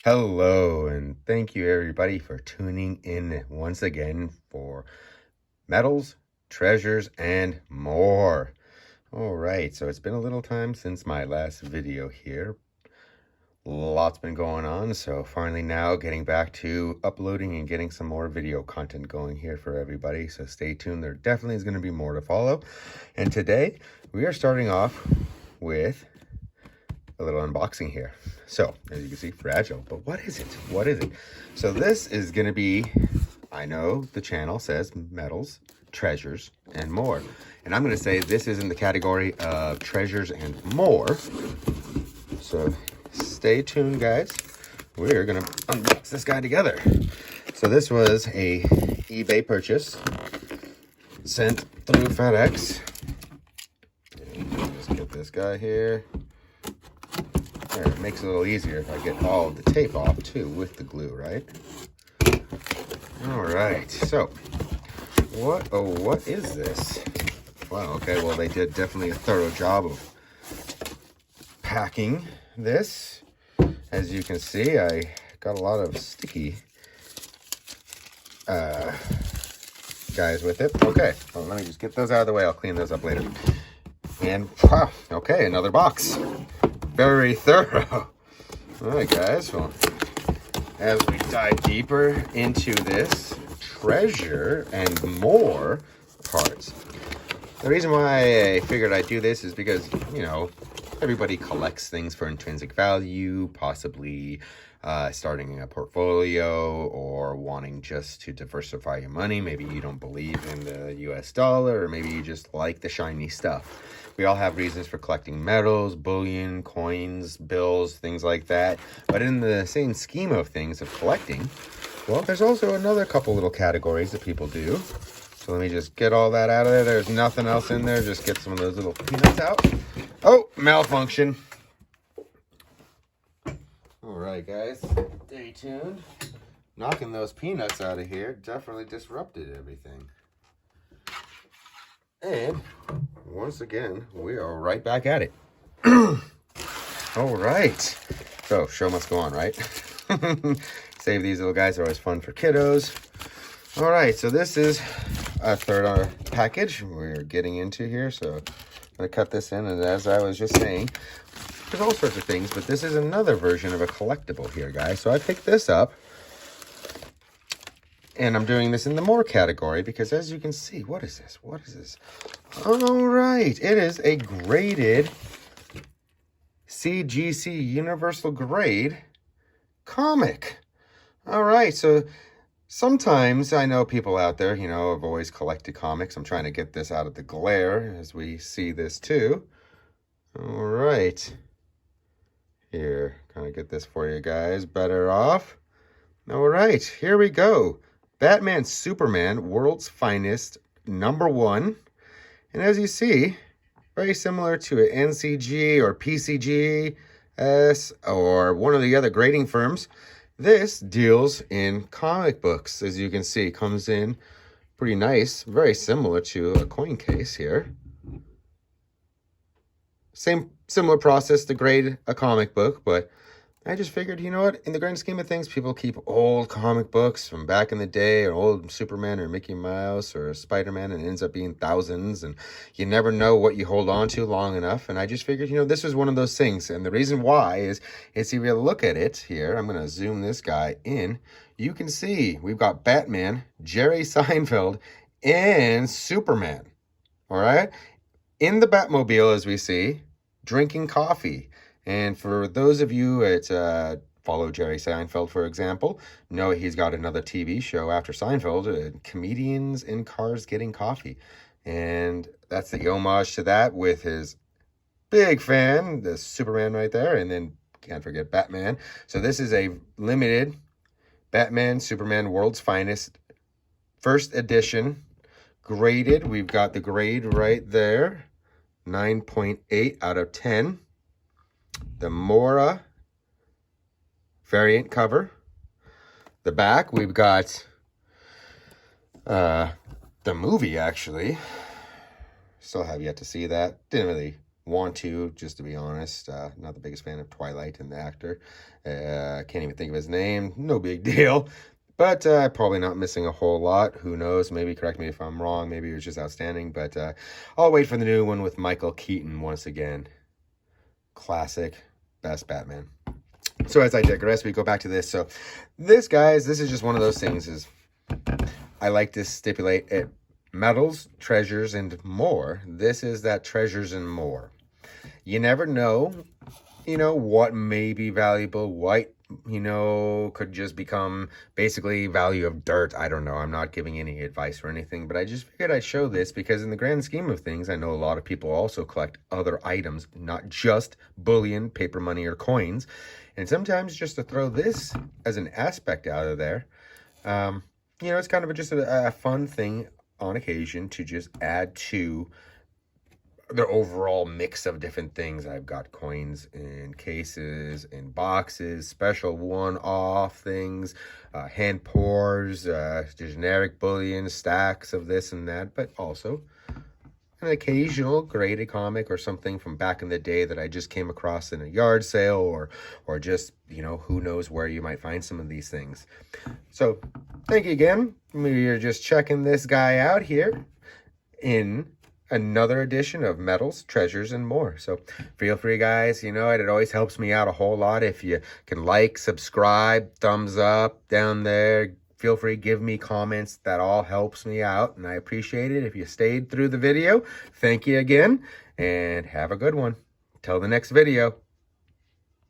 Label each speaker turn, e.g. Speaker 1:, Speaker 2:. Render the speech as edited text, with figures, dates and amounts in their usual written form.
Speaker 1: Hello, and thank you everybody for tuning in once again for metals, treasures, and more. All right, so it's been a little time since my last video here. Lots been going on, so finally now getting back to uploading and getting some more video content going here for everybody. So stay tuned, there definitely is going to be more to follow. And today we are starting off with a little unboxing here. So as you can see, fragile, but what is it? What is it? So this is going to be, I know the channel says metals, treasures, and more, and I'm going to say this is in the category of treasures and more. So stay tuned, guys. We're going to unbox this guy together. So this was a eBay purchase sent through FedEx. Just get this guy here. There, it makes it a little easier if I get all of the tape off too with the glue, right? All right, so what is this? Wow, okay, well they did definitely a thorough job of packing this. As you can see, I got a lot of sticky guys with it. Okay, well, let me just get those out of the way. I'll clean those up later. And wow, okay, another box. Very thorough. All right, guys, well, as we dive deeper into this treasure and more parts, the reason why I figured I'd do this is because, you know, everybody collects things for intrinsic value, possibly starting a portfolio or wanting just to diversify your money. Maybe you don't believe in the US dollar, or maybe you just like the shiny stuff. We all have reasons for collecting metals, bullion, coins, bills, things like that. But in the same scheme of things of collecting, well, there's also another couple little categories that people do. So let me just get all that out of there. There's nothing else in there. Just get some of those little peanuts out. Oh, malfunction. All right, guys, stay tuned. Knocking those peanuts out of here definitely disrupted everything. And once again, we are right back at it. All right. So, show must go on, right? Save these little guys, are always fun for kiddos. All right, so this is a third package we're getting into here. So, I'm going to cut this in, and as I was just saying, there's all sorts of things, but this is another version of a collectible here, guys. So, I picked this up. And I'm doing this in the more category because, as you can see, what is this? What is this? All right. It is a graded CGC Universal Grade comic. All right. So sometimes I know people out there, you know, have always collected comics. I'm trying to get this out of the glare as we see this too. All right. Here, kind of get this for you guys better off. All right. Here we go. Batman Superman, World's Finest, #1. And as you see, very similar to an NCG or PCGS or one of the other grading firms. This deals in comic books, as you can see. Comes in pretty nice, very similar to a coin case here. Similar process to grade a comic book, but I just figured, you know what, in the grand scheme of things, people keep old comic books from back in the day, or old Superman or Mickey Mouse or Spider-Man, and it ends up being thousands, and you never know what you hold on to long enough. And I just figured, you know, this was one of those things. And the reason why is if you look at it here, I'm going to zoom this guy in, you can see we've got Batman, Jerry Seinfeld, and Superman. All right? In the Batmobile, as we see, drinking coffee. And for those of you that follow Jerry Seinfeld, for example, know he's got another TV show after Seinfeld, Comedians in Cars Getting Coffee. And that's the homage to that with his big fan, the Superman right there, and then can't forget Batman. So this is a limited Batman Superman World's Finest first edition graded. We've got the grade right there, 9.8 out of 10. The Mora variant cover. The back, we've got the movie, actually. Still have yet to see that. Didn't really want to, just to be honest. Not the biggest fan of Twilight and the actor. Can't even think of his name. No big deal. But probably not missing a whole lot. Who knows? Maybe correct me if I'm wrong. Maybe it was just outstanding. But I'll wait for the new one with Michael Keaton once again. Classic. Best Batman. So as I digress, we go back to this. So this, guys, this is just one of those things is I like to stipulate it. Metals, treasures, and more. This is that treasures and more. You never know, what may be valuable, what, could just become basically value of dirt. I don't know. I'm not giving any advice or anything, but I just figured I'd show this because in the grand scheme of things, I know a lot of people also collect other items, not just bullion, paper money, or coins. And sometimes just to throw this as an aspect out of there, it's kind of just a fun thing on occasion to just add to the overall mix of different things. I've got coins in cases, in boxes, special one-off things, hand pours, generic bullion, stacks of this and that, but also an occasional graded comic or something from back in the day that I just came across in a yard sale or just, who knows where you might find some of these things. So thank you again. We're just checking this guy out here in another edition of Metals, Treasures, and More. So feel free, guys. It always helps me out a whole lot if you can like, subscribe, thumbs up down there. Feel free, give me comments. That all helps me out, and I appreciate it. If you stayed through the video, thank you again, and have a good one. Till the next video.